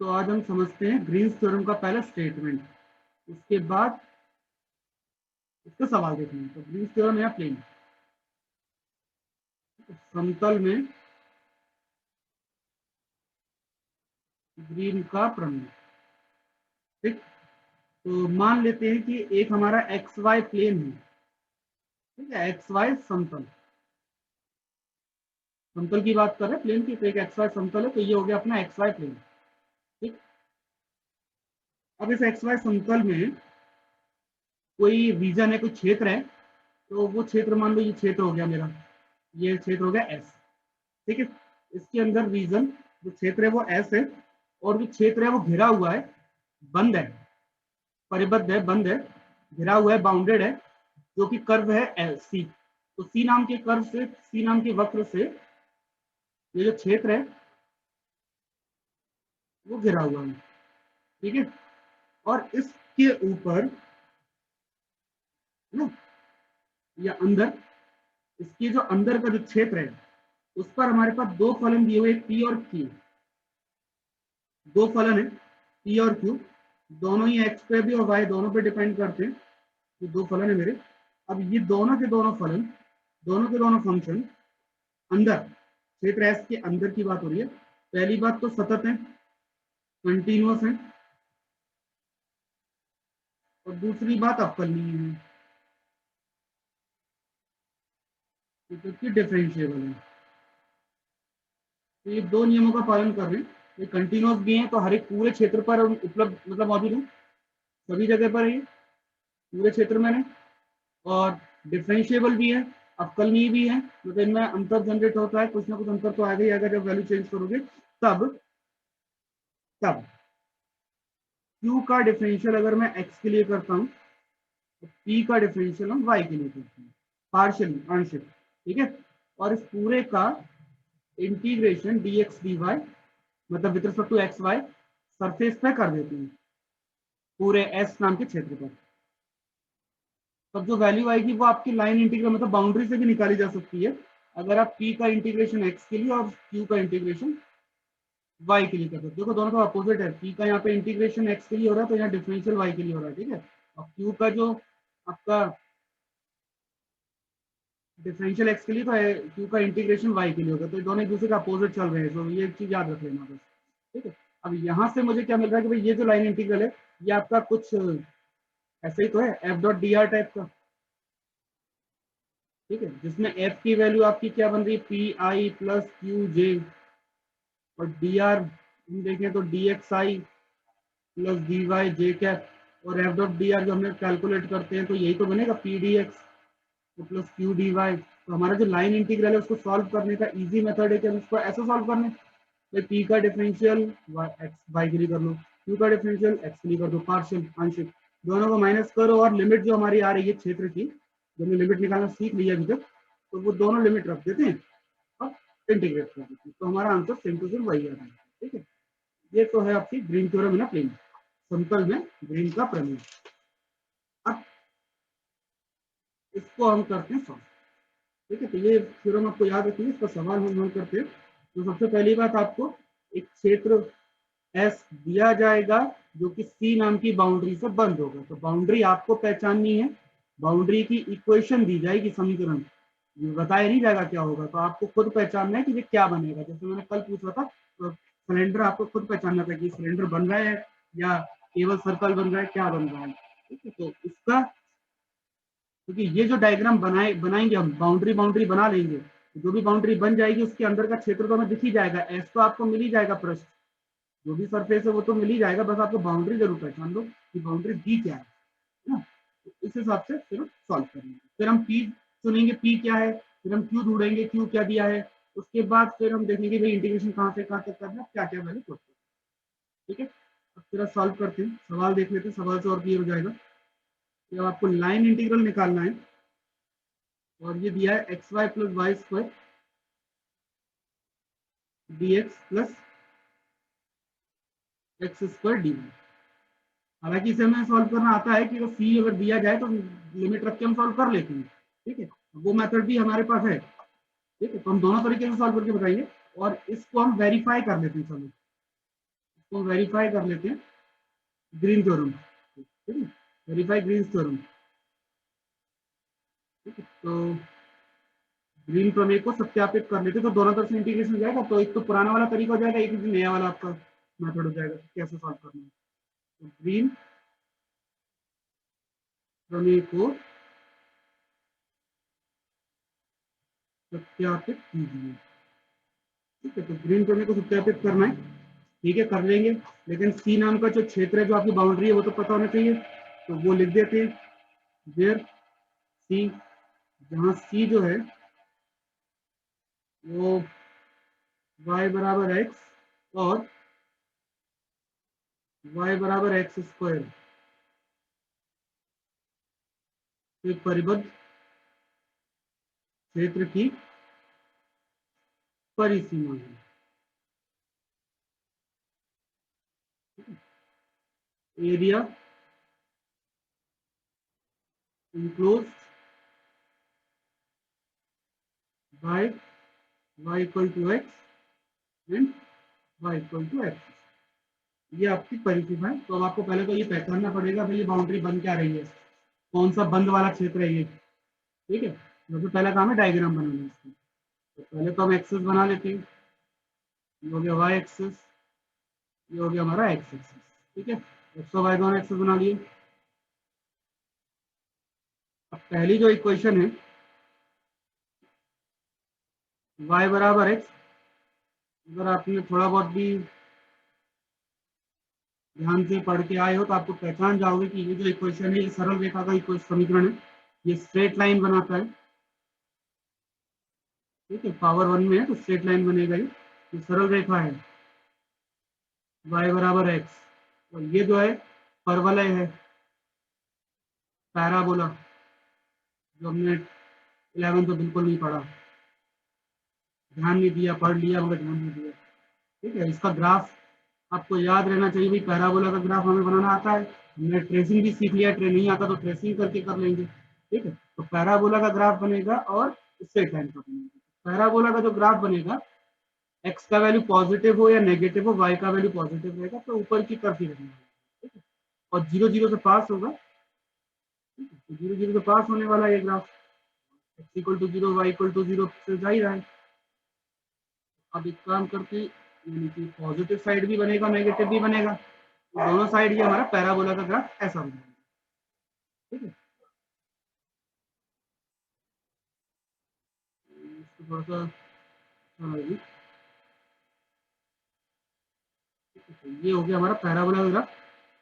तो आज हम समझते हैं ग्रीन्स थ्योरम का पहला स्टेटमेंट, उसके बाद इसका सवाल देखेंगे। तो ग्रीन्स थ्योरम या प्लेन, समतल में ग्रीन का प्रमेय। ठीक, तो मान लेते हैं कि एक हमारा एक्स वाई प्लेन है। ठीक है, एक्स वाई समतल, समतल की बात कर रहे हैं प्लेन की, तो एक एक्स वाई समतल है, तो ये हो गया अपना एक्स वाई प्लेन। ठीक, अब इस एक्स वाई समतल में कोई रीजन है, कोई क्षेत्र है, तो वो क्षेत्र मान लो ये क्षेत्र हो गया मेरा, ये क्षेत्र हो गया एस। ठीक है, इसके अंदर रीजन जो क्षेत्र है वो एस है, और जो क्षेत्र है वो घिरा हुआ है, बंद है, परिबद्ध है, बंद है, घिरा हुआ है, बाउंडेड है, जो कि कर्व है सी। तो सी नाम के कर्व से, सी नाम के वक्र से ये जो क्षेत्र है वो घिरा हुआ है। ठीक है, और इसके ऊपर ना, या अंदर, इसके जो अंदर का जो क्षेत्र है उस पर हमारे पास दो फलन दिए हुए, पी और क्यू। दो फलन है पी और क्यू, दोनों ही एक्स पे भी और वाई दोनों पे डिपेंड करते हैं। ये दो फलन है मेरे। अब ये दोनों के दोनों फलन, दोनों के दोनों फंक्शन अंदर, क्षेत्र एस के अंदर की बात हो रही है। पहली बात तो सतत है, कंटिन्यूअस है, और दूसरी बात अवकलनीय है, क्योंकि डिफरेंशिएबल है। तो ये दो नियमों का पालन कर रहे हैं। ये कंटिन्यूअस भी है, तो हर एक पूरे क्षेत्र पर उपलब्ध, मतलब मौजूद है, सभी जगह पर है, पूरे क्षेत्र में है। और डिफरेंशिएबल भी है, अवकलनीय भी है, मतलब इनमें अंतर जनरेट होता है, कुछ ना कुछ अंतर तो आएगा ही आएगा जब वैल्यू चेंज करोगे। तब तब Q का डिफरेंशियल अगर मैं x के लिए करता हूँ, तो P का डिफरेंशियल हम y के लिए करते हैं, पार्शियली, आंशिक। ठीक है, और इस पूरे का इंटीग्रेशन dx dy, मतलब with respect to X Y, surface पे कर देते हैं पूरे S नाम के क्षेत्र पर। तब जो वैल्यू आएगी वो आपकी लाइन इंटीग्रल, मतलब बाउंड्री से भी निकाली जा सकती है, अगर आप P का इंटीग्रेशन x के लिए और Q का इंटीग्रेशन y के लिए करते हो। देखो दोनों का अपोजिट है, P का यहाँ पे इंटीग्रेशन x के लिए हो रहा है, तो यहाँ डिफरेंशियल y के लिए हो रहा है। ठीक है, और Q का जो आपका डिफरेंशियल x के लिए, तो Q का इंटीग्रेशन y के लिए होगा, तो दोनों एक दूसरे का अपोजिट चल रहे हैं, तो ये एक चीज याद रख लेना बस। ठीक है, अब यहाँ से मुझे क्या मिल रहा है कि भाई ये जो लाइन इंटीग्रल है ये आपका कुछ ऐसे ही तो है, F dot D are type का। ठीक है, जिसमें एफ की वैल्यू आपकी क्या बन रही है, P I plus Q J, और डी आर देखें तो D X I plus D Y J cap, और एफ डॉट डी आर जो हमने कैलकुलेट करते हैं तो यही तो बनेगा, P D x plus Q D Y. तो हमारा जो लाइन इंटीग्रल है उसको सॉल्व करने का इजी मेथड है कि हम इसको ऐसे सॉल्व करने, भाई पी का डिफरेंशियल एक्स वाई के लिए कर लो, क्यू का डिफरेंशियल एक्स के लिए कर दो, पार्शियल, आंशिक, दोनों को माइनस करो, और लिमिट जो हमारी आ रही है क्षेत्र की, जो हमने लिमिट निकालना सीख लिया अभी तक, तो वो दोनों लिमिट रख देते हैं और इंटीग्रेट कर देते हैं, तो हमारा आंसर सेम टू सेम वही आ रहा है। ठीक है, ये तो है आपकी ग्रीन थ्योरम ना, प्लेन समतल में ग्रीन का प्रमेय। अब इसको हम करते हैं सॉल्व। ठीक है, तो ये थ्योरम आपको याद रखिए, इसका सवाल हम करते हैं। तो सबसे पहली बात, आपको एक क्षेत्र एस दिया जाएगा जो कि सी नाम की बाउंड्री से बंद होगा, तो बाउंड्री आपको पहचाननी है, बाउंड्री की इक्वेशन दी जाएगी, समीकरण बताया नहीं जाएगा क्या होगा, तो आपको खुद पहचानना है कि ये क्या बनेगा। जैसे मैंने कल पूछा था, तो सिलेंडर आपको खुद पहचानना था कि सिलेंडर बन रहा है या केवल सर्कल बन रहा है, क्या बन रहा है। ठीक है, तो इसका, क्योंकि ये जो डायग्राम बनाएंगे हम, बाउंड्री बाउंड्री बना लेंगे, तो जो भी बाउंड्री बन जाएगी उसके अंदर का क्षेत्र तो हमें दिख ही जाएगा, एस तो आपको मिल ही जाएगा, पृष्ठ जो भी सरफेस है वो तो मिल ही जाएगा, बस आपको बाउंड्री जरूर पहचान लो कि बाउंड्री दी क्या है ना। तो इस हिसाब से फिर सॉल्व करेंगे, फिर हम पी चुनेंगे, पी क्या है, फिर हम क्यू ढूंढेंगे, क्यू क्या दिया है, उसके बाद फिर हम देखेंगे भाई इंटीग्रेशन कहाँ से कहाँ तक करना है, क्या क्या वैल्यू करते हैं। ठीक है, अब फिर सॉल्व करते हैं, सवाल देख लेते हैं, सवाल से और क्लियर हो जाएगा। जब आपको लाइन इंटीग्रल निकालना है, और ये दिया है X Y plus Y square D x plus x square D Y. हालांकि इसे हमें सॉल्व करना आता है कि वो सी अगर दिया जाए तो लिमिट रख के हम सॉल्व कर लेते हैं। ठीक है, वो मेथड भी हमारे पास है। ठीक है, तो हम दोनों तरीके से सॉल्व करके बताएंगे, और इसको हम वेरीफाई कर लेते हैं। चलो तो वेरीफाई कर लेते हैं ग्रीन थ्योरम, ठीक है, वेरीफाई ग्रीन थ्योरम, ठीक है। तो ग्रीन प्रमेय को सत्यापित कर लेते, तो दोनों तरफ से इंटीग्रेशन हो जाएगा। तो एक तो पुराना वाला तरीका हो जाएगा, एक नया वाला आपका मेथड हो जाएगा कैसे सॉल्व करना है। तो ग्रीन प्रमेय को सत्यापित कीजिए, ठीक है। तो ग्रीन प्रमेय को सत्यापित करना है, ठीक है, कर लेंगे। लेकिन सी नाम का जो क्षेत्र है, जो आपकी बाउंड्री है, वो तो पता होना चाहिए, तो वो लिख देते हैं वेयर सी, जहां सी जो है वो y बराबर x और y बराबर एक्स स्क्वायर एक परिबद्ध क्षेत्र की परिसीमा है। Area enclosed by y equal to x and y equal to x, ये आपकी परिसीमा है। तो अब आपको पहले तो ये पहचानना पड़ेगा भाई ये बाउंड्री बन क्या रही है, कौन सा बंद वाला क्षेत्र है ये, ठीक है। सबसे पहला काम है डायग्राम बनाना इसका। तो पहले तो हम एक्सेस बना लेते हैं, ये हो गया वाई एक्सेस, ये हो गया हमारा एक्स एक्सेस, ठीक है। एक्स और वाई दोनों एक्सेस बना लिए। अब पहली जो इक्वेशन है y बराबर x, अगर आपने थोड़ा बहुत भी ध्यान से पढ़ के आए हो तो आपको पहचान जाओगे कि ये जो इक्वेशन है ये सरल रेखा का इक्वेशन समीकरण है, ये स्ट्रेट लाइन बनाता है, ठीक है। पावर 1 में है तो स्ट्रेट लाइन बनेगा, ये सरल रेखा है y बराबर x, और ये जो है परवलय है, पैराबोला, जो हमने 11 तो बिल्कुल नहीं पढ़ा, ध्यान नहीं दिया, पढ़ लिया मगर ध्यान नहीं दिया, ठीक है। इसका ग्राफ आपको याद रहना चाहिए भाई, पैराबोला का ग्राफ हमें बनाना आता है, हमने ट्रेसिंग भी सीख लिया, ट्रेन नहीं आता तो ट्रेसिंग करके कर लेंगे, ठीक है। तो पैराबोला का ग्राफ बनेगा और स्ट्रेट लाइन का बनेगा। पैराबोला का जो ग्राफ बनेगा, एक्स का वैल्यू पॉजिटिव हो या नेगेटिव हो, वाई का वैल्यू पॉजिटिव रहेगा तो ऊपर की तरफ ही रहने वाला, ठीक है। और 0 0 से पास होगा, ठीक है। तो 0 0 से पास होने वाला ये graph, X equal to 0 Y equal to 0 से जा ही रहा है। अब एक काम करके, यानी कि पॉजिटिव साइड भी बनेगा नेगेटिव भी बनेगा, तो दोनों साइड ये हमारा पैराबोला का ग्राफ ऐसा बनेगा, ठीक है। थोड़ा सा ये हो गया हमारा पैराबोला का ग्राफ,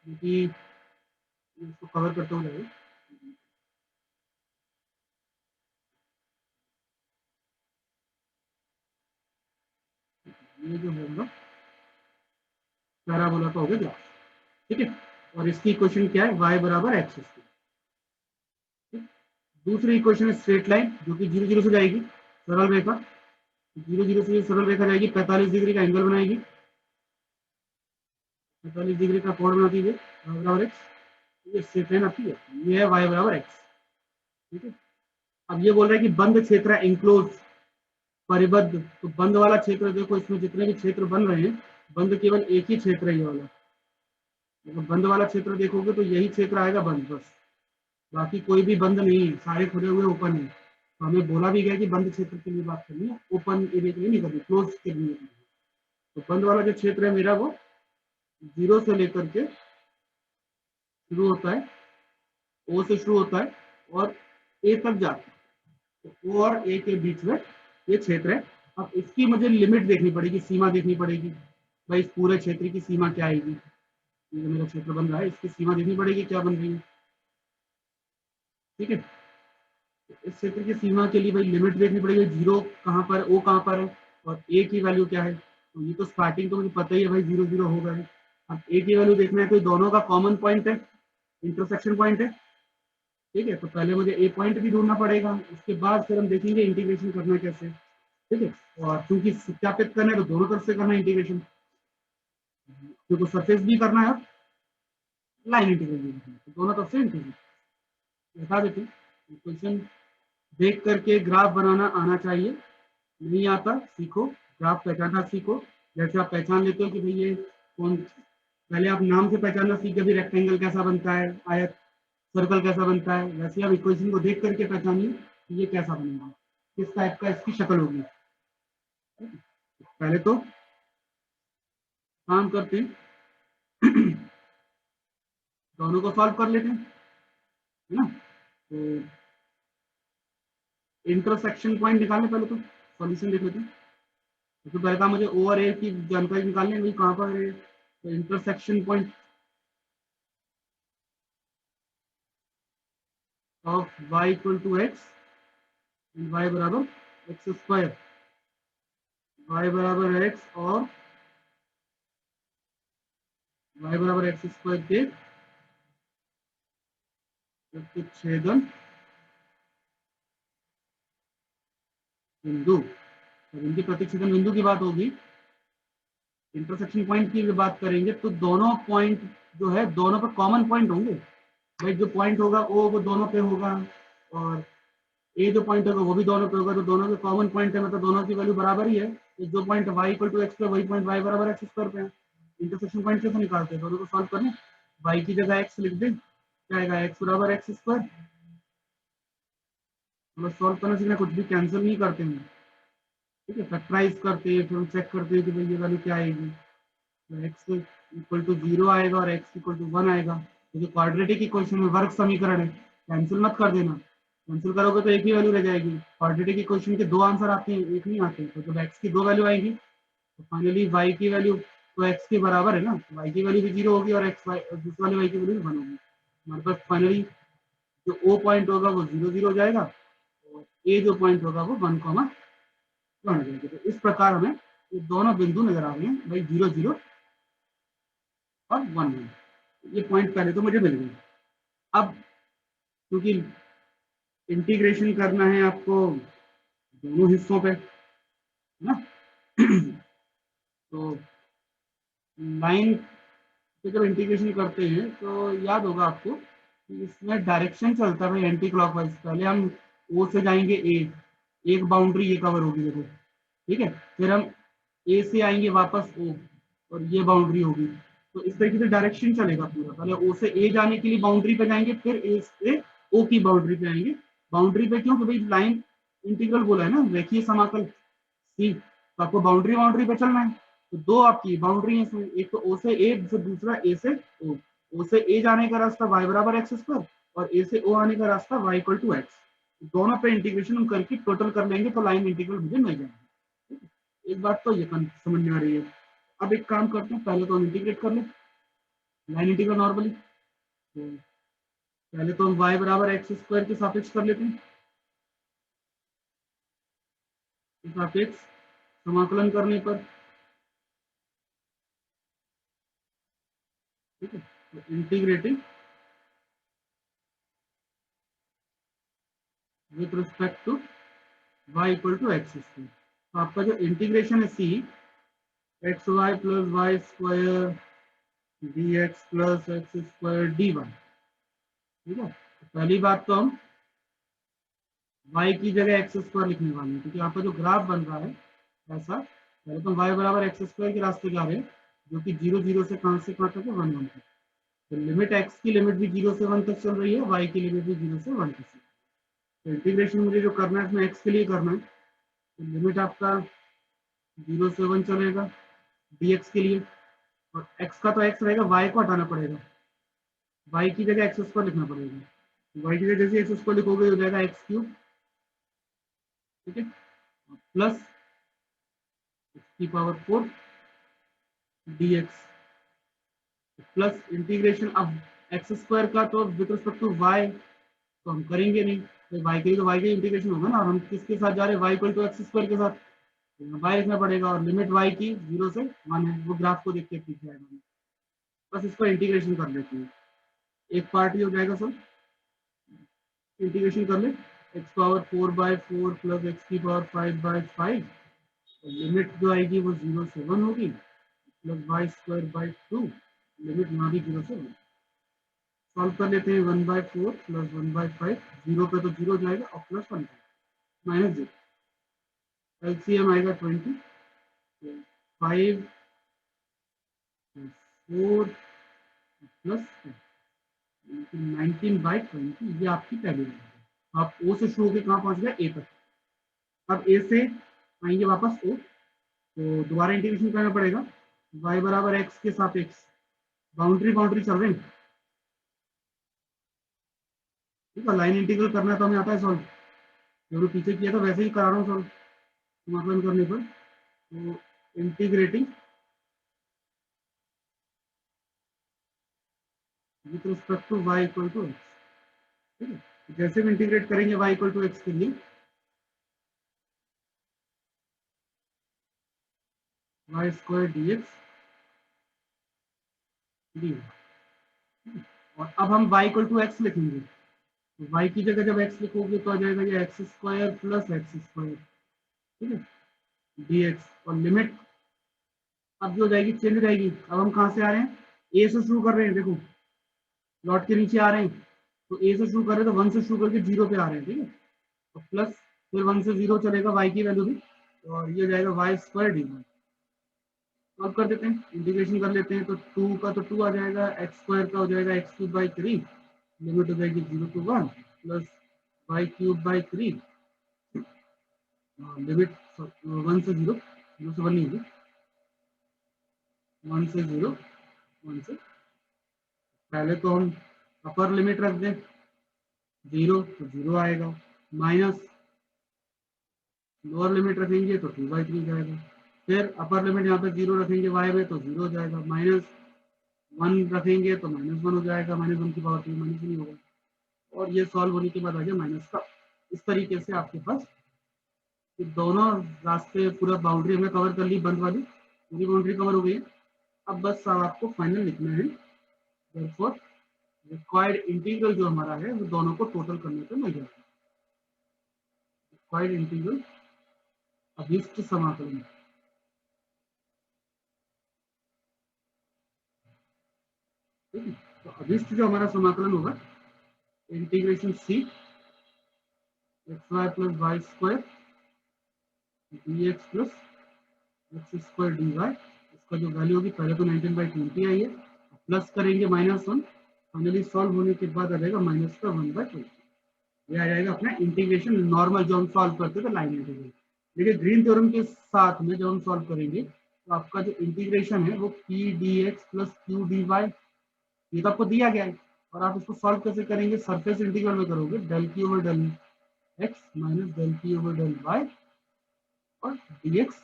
जो कि इसको कवर करते हुए जाएगा। ये जो है हमारा पैराबोला का हो गया ग्राफ, ठीक है। और इसकी इक्वेशन क्या है, y बराबर एक्स स्क्वायर। दूसरी इक्वेशन है स्ट्रेट लाइन, जो कि 0 0 से जाएगी, सरल रेखा, 0 0 से सरल रेखा जाएगी, 45 डिग्री का एंगल बनाएगी, 45 डिग्री का कोण बनाती है y बराबर एक्स, ये स्ट्रेट लाइन आपकी है, ये है y बराबर एक्स, ठीक है। अब ये बोल रहा है कि बंद क्षेत्र है, इंक्लोज, परिबद्ध, तो बंद वाला क्षेत्र देखो, इसमें जितने भी क्षेत्र बन रहे हैं, बंद केवल एक ही क्षेत्र है ये वाला, तो बंद वाला क्षेत्र देखोगे तो यही क्षेत्र आएगा बंद, बस, बाकी कोई भी बंद नहीं है, सारे खुले हुए ओपन है। तो हमें बोला भी गया कि बंद क्षेत्र के लिए बात करनी है, ओपन एरिया के लिए नहीं करनी, क्लोज के लिए करनी है। तो बंद वाला जो क्षेत्र है मेरा, वो 0 से लेकर के शुरू होता है, ओ से शुरू होता है और ए तक जाता है, तो ओ और ए के बीच में ये क्षेत्र है। अब इसकी मुझे लिमिट देखनी पड़ेगी, सीमा देखनी पड़ेगी, भाई इस पूरे क्षेत्र की सीमा क्या आएगी, ये जो मेरा क्षेत्र बन रहा है इसकी सीमा देखनी पड़ेगी क्या बन रही है, ठीक है। इस क्षेत्र की सीमा के लिए भाई लिमिट देखनी पड़ेगी, 0 कहाँ पर, ओ कहाँ पर है और ए की वैल्यू क्या है। तो ये तो स्टार्टिंग तो मुझे पता ही है भाई 0 0 होगा ही। अब ए की वैल्यू देखना है, तो दोनों का कॉमन पॉइंट है, इंटरसेक्शन पॉइंट है, ठीक है। तो पहले मुझे ए पॉइंट भी ढूंढना पड़ेगा, उसके बाद फिर हम देखेंगे इंटीग्रेशन करना कैसे, ठीक है। और क्योंकि सत्यापित करना है तो दोनों तरफ से करना है इंटीग्रेशन, क्योंकि सरफेस भी करना है और लाइन इंटीग्रेशन भी करना है, तो दोनों तरफ से इंटीग्रेशन बता देते हैं। क्वेश्चन देख करके ग्राफ बनाना आना चाहिए, नहीं आता सीखो, ग्राफ पहचानना सीखो। जैसे आप पहचान लेते हो कि भाई ये कौन, पहले आप नाम से पहचानना सीखे भी रेक्टेंगल कैसा बनता है, आयत, सर्कल कैसा बनता है, वैसे आप इक्वेशन को देख करके पहचानिए कि ये कैसा बनेगा, किस टाइप का इसकी शक्ल होगी। पहले तो काम करते हैं, दोनों को सॉल्व कर लेते हैं, है ना। तो इंटरसेक्शन पॉइंट निकालने, पहले तो सॉल्यूशन देख लेते हैं। तो पहले था मुझे ओ और ए की जानकारी निकालनी है, वही कहाँ पर है, तो intersection point of y equal to X and y बराबर एक्स स्क्वायर, y बराबर एक्स और y बराबर एक्स स्क्वायर के प्रतिच्छेदन बिंदु। जब इनकी प्रतिच्छेदन बिंदु की बात होगी, इंटरसेक्शन पॉइंट की बात करेंगे, तो दोनों पॉइंट जो है दोनों पर कॉमन पॉइंट होंगे भाई। जो पॉइंट होगा ओ वो दोनों पे होगा, और ए जो पॉइंट होगा वो भी दोनों पे होगा, तो दोनों के कॉमन पॉइंट है, मतलब दोनों की वैल्यू बराबर ही है। तो जो point y equal to X पे, वही पॉइंट y बराबर एक्स स्क्वायर पे है। इंटरसेक्शन पॉइंट कैसे निकालते हैं, दोनों को सॉल्व करना, y की जगह x लिख दें, क्या आएगा x बराबर एक्स स्क्वायर। मतलब सॉल्व करना सीखना, कुछ भी कैंसिल नहीं करते हैं, ठीक है, फैक्टराइज करते हैं, फिर हम चेक करते हैं कि भाई ये वैल्यू क्या आएगी, तो x इक्वल टू 0 आएगा और x इक्वल टू 1 आएगा। तो जो क्वाड्रेटिक इक्वेशन में वर्ग समीकरण है, कैंसिल मत कर देना, कैंसिल करोगे तो एक ही वैल्यू रह जाएगी। क्वाड्रेटिक इक्वेशन के दो आंसर आते हैं, एक नहीं आते, तो जब x की दो वैल्यू आएगी तो फाइनली y की वैल्यू तो x के बराबर है ना, y की वैल्यू भी 0 होगी और x दूसरे वाले y की वैल्यू भी 1 होगी। हमारे पास फाइनली जो o पॉइंट होगा वो 0 0 हो जाएगा, और a जो पॉइंट होगा वो 1 1 हो जाएगा। तो इस प्रकार हमें ये दोनों बिंदु नजर आ रहे हैं भाई, 0 0 और 1 1। ये पॉइंट पहले तो मुझे मिल गए। अब क्योंकि इंटीग्रेशन करना है आपको दोनों हिस्सों पे ना, तो लाइन पे जब इंटीग्रेशन करते हैं तो याद होगा आपको कि इसमें डायरेक्शन चलता है भाई एंटी क्लॉकवाइज। पहले हम ओ से जाएंगे ए, एक बाउंड्री ये कवर होगी देखो, ठीक है, फिर हम ए से आएंगे वापस ओ, और ये बाउंड्री होगी। तो इस तरीके से डायरेक्शन चलेगा पूरा, पहले ओ से ए जाने के लिए बाउंड्री पे जाएंगे, फिर ए से ओ की बाउंड्री पे आएंगे। बाउंड्री पे क्यों, कि भाई लाइन इंटीग्रल बोला है ना, रेखीय समाकल सी, तो आपको बाउंड्री बाउंड्री पे चलना है। तो दो आपकी बाउंड्री है इसमें, एक तो ओ से ए, फिर दूसरा ए से ओ। ओ से ए जाने का रास्ता y बराबर एक्स स्क्वायर, और ए से ओ आने का रास्ता y इक्वल टू एक्स। दोनों पे इंटीग्रेशन हम करके टोटल कर लेंगे तो लाइन इंटीग्रल मुझे मिल जाएगा। एक बात तो ये समझ में आ रही है। अब एक काम करते हैं, पहले तो हम इंटीग्रेट कर लें लाइन इंटीग्रल नॉर्मली। तो पहले तो हम y बराबर एक्स स्क्वायर के सापेक्ष कर लेते हैं, सापेक्ष समाकलन करने पर, ठीक है, तो integrating with respect to y equal to x square. तो आपका जो इंटीग्रेशन है C, x Y plus Y square D x plus x square D y, ठीक है। तो पहली बात तो हम y की जगह एक्स स्क्वायर लिखने वाले हैं, क्योंकि आपका जो ग्राफ बन रहा है ऐसा, पहले तो y बराबर एक्स स्क्वायर के रास्ते जा रहे हैं, जो कि 0 0 से कहां तक है, 1 1 तक। तो लिमिट x की लिमिट भी 0 से 1 तक चल रही है, y की लिमिट भी 0 से 1 तक। तो इंटीग्रेशन मुझे जो करना है इसमें x के लिए करना है, तो लिमिट आपका 0 से 1 चलेगा dx के लिए, और x का तो x रहेगा, y को हटाना पड़ेगा, y की जगह एक्स स्क्वायर लिखना पड़ेगा। y की जगह जैसे एक्स स्क्वायर लिखोगे हो जाएगा एक्स क्यूब, ठीक है, प्लस एक्स की पावर 4 dx, प्लस इंटीग्रेशन अब एक्स स्क्वायर का तो विद रिस्पेक्ट टू y तो हम करेंगे नहीं, तो y के लिए तो y का इंटीग्रेशन होगा ना, और हम किसके साथ जा रहे हैं, y equal to x square के साथ, तो y लिखना पड़ेगा, और लिमिट y की 0 से 1 है, वो ग्राफ को देख के ठीक जाएगा। बस इसको इंटीग्रेशन कर लेते हैं, एक पार्ट ही हो जाएगा सर, इंटीग्रेशन कर ले, एक्स पावर 4/4 प्लस एक्स की पावर 5/5, लिमिट जो आएगी वो 0 से 1 होगी, plus Y square by 2, limit यहाँ भी 0 से 1। सॉल्व कर लेते हैं, 1/4 प्लस 1/5, 0 पे तो 0 जाएगा, और प्लस 1 माइनस 0, एलसीएम आएगा 20, 5 4 प्लस 19/20, ये आपकी पहली वैल्यू है। आप ओ से शुरू होकर कहाँ पहुंच गए, ए तक। अब ए से आएंगे वापस ओ, तो दोबारा इंटीग्रेशन करना पड़ेगा। y बराबर एक्स के सापेक्ष बाउंड्री बाउंड्री चल रहे हैं, ठीक है। लाइन इंटीग्रल करना तो हमें आता है सॉल्व, जो पीछे किया था वैसे ही करा रहा हूँ सॉल्व समाकलन करने पर। तो integrating with respect to y equal to x, ठीक है। जैसे भी इंटीग्रेट करेंगे y इक्वल टू एक्स के लिए, y square D x d, और अब हम y इक्वल टू एक्स लिखेंगे। तो y की जगह जब x लिखोगे तो आ जाएगा ये x square plus x square, ठीक है, डी एक्स। और लिमिट अब जो हो जाएगी चेंज हो जाएगी। अब हम कहाँ से आ रहे हैं, ए से शुरू कर रहे हैं, देखो लॉट के नीचे आ रहे हैं, तो ए से शुरू कर रहे हैं, तो 1 से शुरू करके 0 पे आ रहे हैं, ठीक है। तो प्लस फिर 1 से 0 चलेगा y की वैल्यू भी, और ये हो जाएगा वाई स्क्वायर डी वाई। अब कर देते हैं, इंटीग्रेशन कर लेते हैं। तो 2 का तो 2 आ जाएगा, एक्स स्क्वायर का हो जाएगा x³ 3, लिमिट हो जाएगी 0 to 1 प्लस y³ 3, लिमिट 1 से 0, 0 से 1 नहीं होगी, 1 से 0, 1 से, पहले तो हम अपर लिमिट रख दें 0, तो 0 आएगा, माइनस लोअर लिमिट रखेंगे तो 2/3 जाएगा, फिर अपर लिमिट यहाँ पे 0 रखेंगे y में तो 0 हो जाएगा, माइनस 1 रखेंगे तो -1 हो जाएगा, -1 की पावर 3 -1 नहीं होगा, और ये सॉल्व होने के बाद आ गया माइनस का। इस तरीके से आपके पास ये दोनों रास्ते, पूरा बाउंड्री हमने कवर कर ली, बंद वाली पूरी बाउंड्री कवर हो गई है। अब बस आपको फाइनल लिखना है, देयरफॉर रिक्वायर्ड इंटीग्रल जो हमारा है वो दोनों को टोटल करने पे मिल जाएगा। रिक्वायर्ड इंटीग्रल अभिष्ट समाकलन, ठीक है। तो अभिष्ट जो हमारा समाकलन होगा, integration C x Y plus Y square D x plus x square D y, इसका जो वैल्यू होगी, पहले तो 19/20 आई है, प्लस करेंगे -1, फाइनली सॉल्व होने के बाद आ जाएगा माइनस का 1/20। ये आ जाएगा अपना इंटीग्रेशन नॉर्मल जो हम सॉल्व करते थे लाइन इंटीग्रल। देखिए ग्रीन थ्योरम के साथ में जब हम सॉल्व करेंगे तो आपका जो इंटीग्रेशन है वो p D x plus Q D y, ये तो आपको दिया गया है, और आप इसको सॉल्व कैसे करेंगे, सरफेस इंटीग्रल में करोगे, del q over del x minus del q over del y और डी एक्स।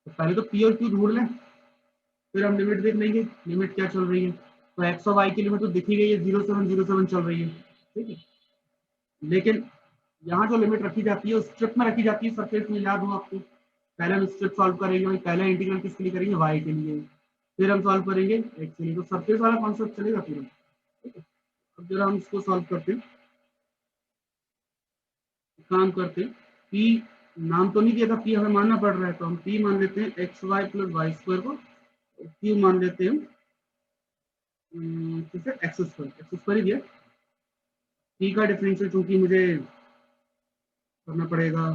तो पहले तो पी और क्यू ढूंढ लें, फिर हम लिमिट देख लेंगे, लिमिट क्या चल रही है। तो एक्स और वाई की लिमिट तो दिखी गई है, 0,7 चल रही है, ठीक है। लेकिन यहाँ जो लिमिट रखी जाती है स्ट्रिप में रखी जाती है, सरफेस में, याद हो आपको। पहले हम स्ट्रिप सॉल्व करेंगे, भाई पहला इंटीग्रल किसके लिए करेंगे, वाई के लिए, फिर हम सॉल्व करेंगे एक्स के लिए, तो सरफेस वाला कॉन्सेप्ट चलेगा पूरा, ठीक है। अब जरा हम इसको सॉल्व करते हैं, काम करते हैं। पी नाम तो नहीं दिया था, पी हमें मानना पड़ रहा है, तो हम पी मान लेते हैं x Y plus Y square को, क्यू मान लेते हैं एक्स स्क्वायर ही दिया। पी का डिफरेंशियल चूंकि मुझे करना पड़ेगा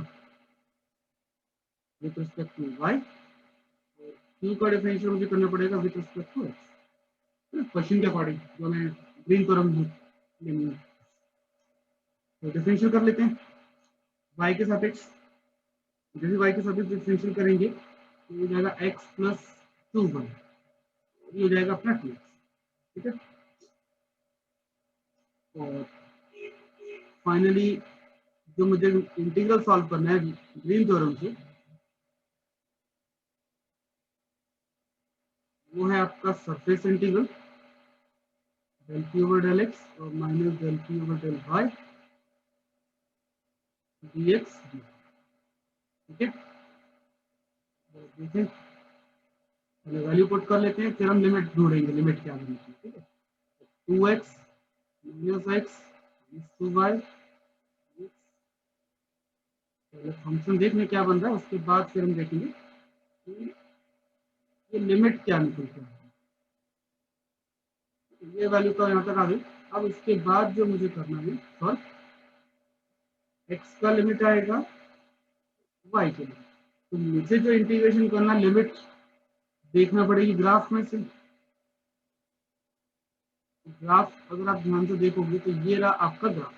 with respect to y, q का डिफरेंशियल मुझे करना पड़ेगा with respect to x, question के अकॉर्डिंग जो मैं ग्रीन थ्योरम लेनी है। तो डिफरेंशियल कर लेते हैं y के सापेक्ष, जैसे y के सापेक्ष डिफरेंशियल करेंगे तो हो जाएगा x प्लस 2y, ये हो जाएगा अपना 2x, ठीक है। और फाइनली जो मुझे इंटीग्रल सॉल्व करना है ग्रीन थ्योरम से, वो है आपका surface integral del q over del x और minus del q over del y d x, ठीक है। देखें पहले वैल्यू पुट कर लेते हैं, फिर हम लिमिट ढूंढेंगे, लिमिट क्या बनी थी, ठीक है। 2x माइनस एक्स 2y, पहले फंक्शन देख लें क्या बन रहा है, उसके बाद फिर हम देखेंगे कि ये लिमिट क्या निकलती है। ये वैल्यू तो यहाँ तक आ गई। अब इसके बाद जो मुझे करना है सॉल्व, एक्स का लिमिट आएगा वाई के लिए, तो मुझे जो इंटीग्रेशन करना, लिमिट देखना पड़ेगी ग्राफ में से, ग्राफ अगर आप ध्यान से देखोगे तो ये रहा आपका ग्राफ,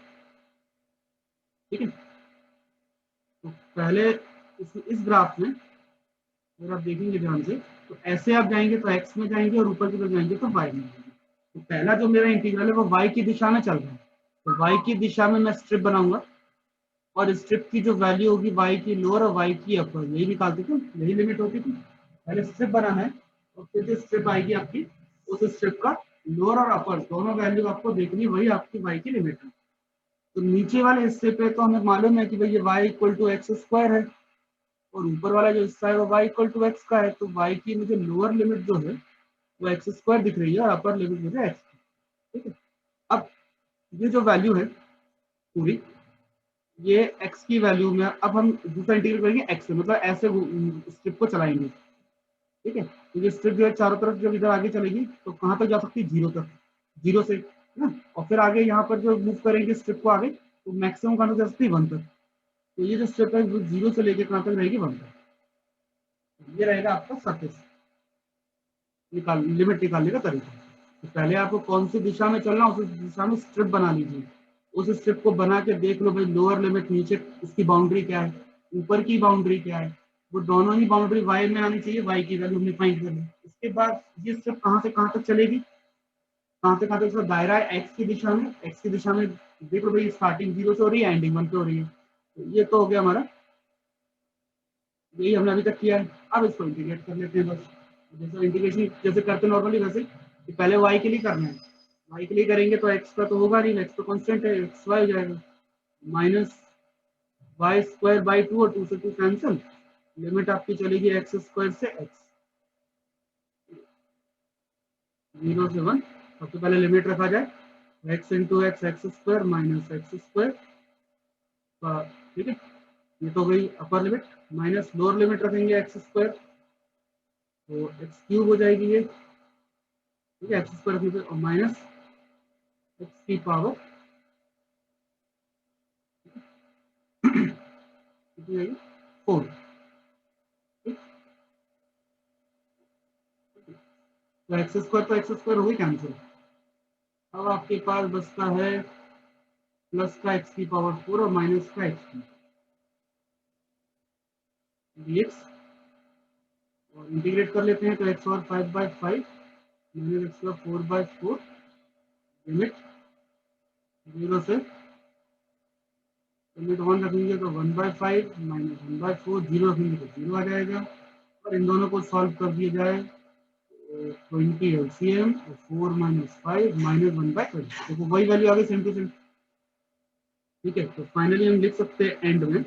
ठीक है। तो पहले इस ग्राफ में अगर आप देखेंगे ध्यान से, तो ऐसे आप जाएंगे तो एक्स में जाएंगे और ऊपर की तरफ जाएंगे तो वाई में जाएंगे। तो पहला जो मेरा इंटीग्रल है वो वाई की दिशा में चल रहा है, तो वाई की दिशा में मैं स्ट्रिप बनाऊंगा और स्ट्रिप की जो वैल्यू होगी वाई की लोअर और वाई की अपर, यही निकालते थे, यही लिमिट होती थी। पहले स्ट्रिप बनाना है और फिर जो स्ट्रिप आएगी आपकी, उस स्ट्रिप का लोअर और अपर दोनों वैल्यू आपको देखनी, वही आपकी वाई की लिमिट है। तो नीचे वाले हिस्से पे तो हमें मालूम है कि भाई ये y equal to x square है, और ऊपर वाला जो हिस्सा है वो वाई इक्वल टू एक्स का है। तो वाई की मुझे लोअर लिमिट जो है वो एक्स स्क्वायर दिख रही है और अपर लिमिट मुझे एक्स, ठीक है। अब ये जो वैल्यू है पूरी, ये x की वैल्यू में अब हम दूसरा इंटीग्रेट करेंगे x से, मतलब ऐसे स्ट्रिप को चलाएंगे, ठीक है। तो ये स्ट्रिप जो है चारों तरफ जब इधर आगे चलेगी तो कहाँ तक जा सकती है, जीरो तक, जीरो से ना, और फिर आगे यहाँ पर जो मूव करेंगे स्ट्रिप को आगे तो मैक्सिमम कहाँ तक जा सकती है, वन तक। तो ये जो स्ट्रिप है वो जीरो से लेके कहाँ तक रहेगी, वन तक। ये रहेगा आपका सरफेस लिमिट निकालने का तरीका। तो पहले आपको कौन सी दिशा में चलना उस दिशा में स्ट्रिप बना लीजिए, उस स्ट्रिप को बना के देख लो भाई लोअर लिमिट नीचे उसकी बाउंड्री क्या है, ऊपर की बाउंड्री क्या है, वो दोनों ही बाउंड्री वाई में आनी चाहिए, वाई की वैल्यू हमने फाइंड कर ली। उसके बाद ये स्ट्रिप कहाँ से कहाँ तक चलेगी, कहाँ से कहाँ तक उसका दायरा है एक्स की दिशा में, एक्स की दिशा में देख लो भाई स्टार्टिंग जीरो से हो रही है, एंडिंग वन पे हो रही है। तो ये तो हो गया हमारा, यही हमने अभी तक किया है। अब इसको इंटीग्रेट कर लेते हैं बस, जैसे इंटीग्रेशन जैसे करते नॉर्मली वैसे, कि पहले वाई के लिए करना है, वाई के लिए करेंगे तो एक्स का तो होगा नहीं, एक्स तो कांस्टेंट है, एक्स वाई हो जाएगा, minus y square by two और टू से टू कैंसिल, लिमिट आपकी चलेगी एक्स स्क्वायर से एक्स, जीरो से वन। सबसे पहले लिमिट रखा जाए x into x, x square minus x square, ठीक है। ये तो गई upper limit, minus lower limit रखेंगे एक्स स्क्वायर, तो एक्स क्यूब हो जाएगी ये, ठीक है, एक्स स्क्वायर रखेंगे और माइनस एक्स की पावर कितनी आएगी, फोर, ठीक। तो एक्स स्क्वायर हो गई कैंसिल। अब आपके पास बचता है प्लस का एक्स की पावर फोर और माइनस का एक्स की dx, और इंटीग्रेट कर लेते हैं तो एक्स और five by five minus x का four by four, limit zero से लिमिट वन रखेंगे तो one by five minus one by four, zero रखेंगे तो जीरो आ जाएगा। और इन दोनों को सॉल्व कर दिया जाए, twenty LCM, four minus five minus one by twenty, देखो वही वैल्यू आ गई सेम टू सेम, ठीक है। तो फाइनली हम लिख सकते हैं एंड में,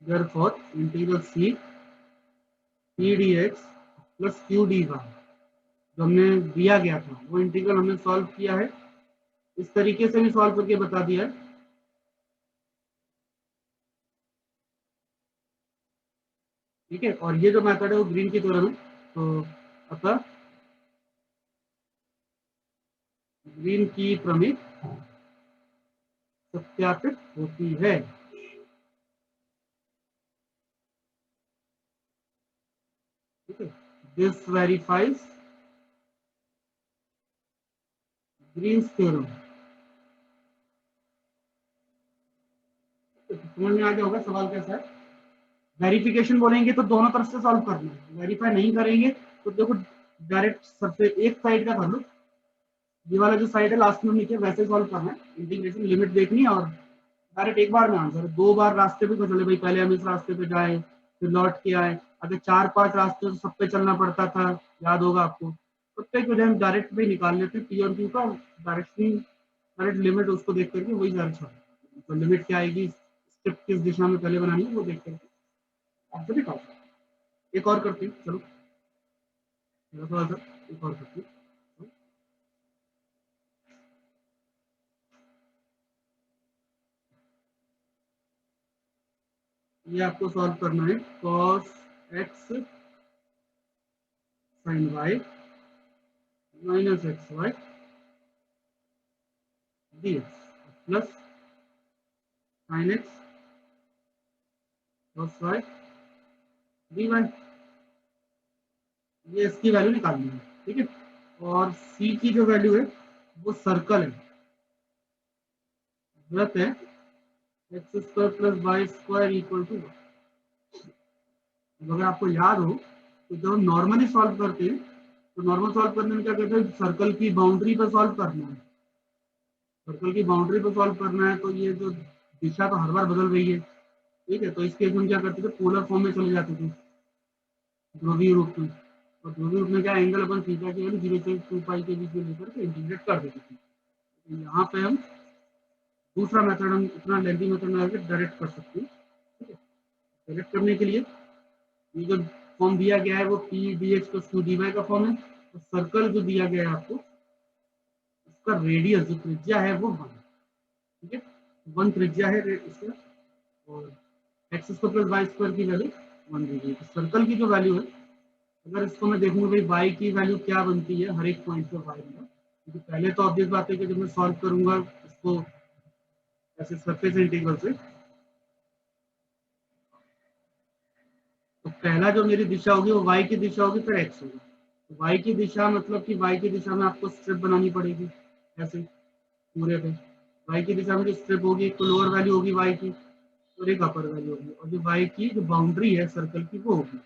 therefore integral C p D x plus Q D y जो हमने दिया गया था वो इंटीग्रल हमने सॉल्व किया है, इस तरीके से भी सॉल्व करके बता दिया है, ठीक है। और ये जो मेथड है वो ग्रीन की तरह है, तो अतः ग्रीन की प्रमेय सत्यापित होती है, ठीक है। दिस वेरीफाइज ग्रीन्स थ्योरम, समझ में आ गया होगा सवाल कैसा है। वेरिफिकेशन बोलेंगे तो दोनों तरफ से सॉल्व करना है, वेरीफाई नहीं करेंगे तो देखो डायरेक्ट सबसे एक साइड का कर लो, ये वाला जो साइड है लास्ट में नीचे वैसे सॉल्व करना है, इंटीग्रेशन लिमिट देखनी है और डायरेक्ट एक बार में आंसर, दो बार रास्ते पे तो चले भाई, पहले हम इस रास्ते पे जाए फिर लौट के आए, अगर चार पांच रास्ते तो सब पे चलना पड़ता था, याद होगा आपको। तो पे जो हम डायरेक्ट पे निकाल लेते हैं पी और क्यू का डायरेक्शन, डायरेक्ट लिमिट उसको देख करके वही डायरेक्शन, तो लिमिट क्या आएगी स्टेप किस दिशा में पहले बनानी है वो देख करके आंसर निकाल। एक और करते हैं चलो, थोड़ा सा एक और करते हैं, ये आपको सॉल्व करना है cos x sin y minus x y dx plus sin x cos y dy, ये इसकी वैल्यू निकालनी है, ठीक है। और सी की जो वैल्यू है वो सर्कल है, वृत्त है, x square plus Y square equal to. अगर आपको याद हो तो जब हम नॉर्मली सॉल्व करते हैं तो नॉर्मल सॉल्व करने में क्या कहते हैं, सर्कल की बाउंड्री पर सॉल्व करना है। सर्कल की बाउंड्री पर सॉल्व करना है तो ये जो दिशा तो हर बार बदल रही है, ठीक है। तो इस केस में क्या करते थे, पोलर फॉर्म में चले जाते थे, ध्रुवीय रूप में। और ध्रुवीय रूप में क्या, एंगल अपन थीटा की वैल्यू 0 से 2 पाई के बीच में लेकर के इंटीग्रेट कर देते थे। तो यहाँ पे हम दूसरा मेथड, हम इतना लेंथी मेथड में आकर डायरेक्ट कर सकते हैं, ठीक है। डायरेक्ट करने के लिए ये जो फॉर्म दिया गया है वो p D x plus Q D y का फॉर्म है। तो सर्कल जो दिया गया है आपको, उसका रेडियस जो त्रिज्या है वो 1, ठीक है, 1 त्रिज्या है इसका। और x square plus Y square की वैल्यू 1 दी गई है। तो सर्कल की जो वैल्यू है, अगर इसको मैं देखूंगा भाई वाई की वैल्यू क्या बनती है हर एक पॉइंट पर वाई में, क्योंकि पहले तो ऑब्वियस बात है कि जब मैं सॉल्व करूंगा इसको ऐसे सरफेस इंटीग्रल से, तो पहला जो मेरी दिशा होगी वो वाई की दिशा होगी, फिर एक्स होगी। तो वाई की दिशा मतलब कि वाई की दिशा में आपको स्ट्रिप बनानी पड़ेगी ऐसे पूरे पे। वाई की दिशा में जो स्ट्रिप होगी, एक तो लोअर वैल्यू होगी वाई की और एक अपर वैल्यू होगी, और जो वाई की जो बाउंड्री है सर्कल की वो होगी।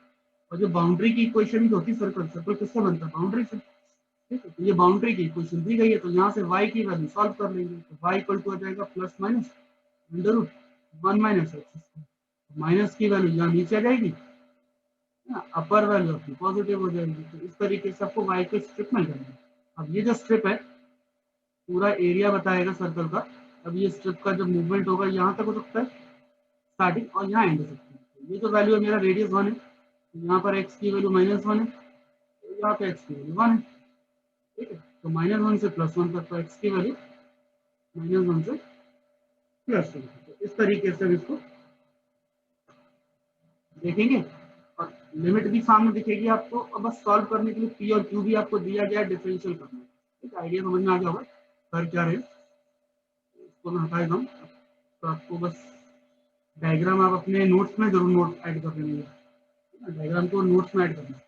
और जो बाउंड्री की इक्वेशन जो होती है, सर्कल सर्कल किससे बनता है, बाउंड्री से, ठीक है। तो ये बाउंड्री की इक्वेशन दी गई है, तो यहाँ से y की वैल्यू सॉल्व कर लेंगे। तो y इक्वल टू आ जाएगा plus minus under root 1 minus x, minus की वैल्यू यहाँ नीचे आ जाएगी, अपर वैल्यू अपनी पॉजिटिव हो जाएगी। तो इस तरीके से आपको y के स्ट्रिप मिल जाएंगे। अब ये जो स्ट्रिप है पूरा एरिया बताएगा सर्कल का। अब ये स्ट्रिप का जब मूवमेंट होगा यहाँ तक हो सकता है स्टार्टिंग, और यहाँ एंड हो सकता है। तो ये जो वैल्यू है मेरा रेडियस 1 है, तो यहाँ पर x की वैल्यू -1 है, तो यहाँ पे x की वैल्यू 1 है, ठीक है। तो -1 से +1 तक तो x की वैल्यू -1 से +1। तो इस तरीके से इसको देखेंगे और लिमिट भी सामने दिखेगी आपको। और बस सॉल्व करने के लिए पी और क्यू भी आपको दिया गया है, डिफरेंशियल करना है, ठीक है। आइडिया समझ में आ गया होगा कर क्या रहे, इसको मैं हटा देता हूँ। तो आपको बस डायग्राम आप अपने नोट्स में जरूर नोट ऐड कर लेंगे, डायग्राम को नोट्स में ऐड करना।